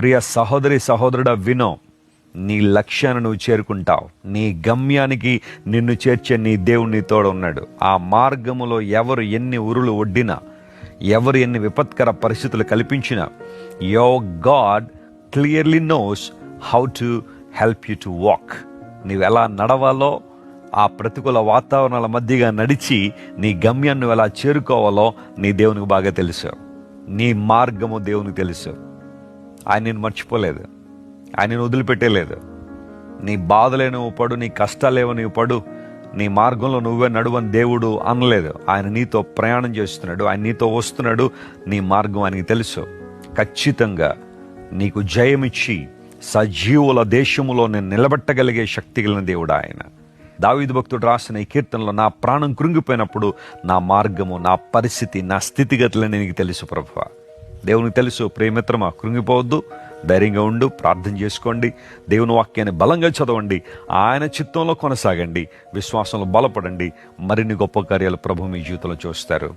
ప్రియ సహోదరి సహోదరుడా వినో, నీ లక్ష్యాన్ని నువ్వు చేరుకుంటావు. నీ గమ్యానికి నిన్ను చేర్చే నీ దేవుడు నీ తోడు ఉన్నాడు. ఆ మార్గములో ఎవరు ఎన్ని ఉరులు ఒడ్డినా, ఎవరు ఎన్ని విపత్కర పరిస్థితులు కల్పించినా, your God clearly knows how to help you to walk. నీవు ఎలా నడవాలో, ఆ ప్రతికూల వాతావరణాల మధ్యగా నడిచి నీ గమ్యాన్ని ఎలా చేరుకోవాలో నీ దేవునికి బాగా తెలుసు. నీ మార్గము దేవునికి తెలుసు. ఆయన నేను మర్చిపోలేదు, ఆయన నేను వదిలిపెట్టేలేదు. నీ బాధలే నువ్వు పడు, నీ కష్టాలేవో నువ్వు పడు, నీ మార్గంలో నువ్వే నడువని దేవుడు అనలేదు. ఆయన నీతో ప్రయాణం చేస్తున్నాడు, ఆయన నీతో వస్తున్నాడు. నీ మార్గం ఆయనకి తెలుసు. ఖచ్చితంగా నీకు జయమిచ్చి సజీవుల దేశములో నేను నిలబెట్టగలిగే శక్తి కలిగిన దేవుడు ఆయన. దావీదు భక్తుడు రాసిన ఈ కీర్తనలో, నా ప్రాణం కృంగిపోయినప్పుడు నా మార్గము, నా పరిస్థితి, నా స్థితిగతులని నీకు తెలుసు ప్రభువా. దేవునికి తెలుసు. ప్రియమిత్రమా, కృంగిపోవద్దు, ధైర్యంగా ఉండు, ప్రార్థన చేసుకోండి, దేవుని వాక్యాన్ని బలంగా చదవండి, ఆయన చిత్తంలో కొనసాగండి, విశ్వాసంలో బలపడండి. మరిన్ని గొప్ప కార్యాలు ప్రభు మీ జీవితంలో చూస్తారు.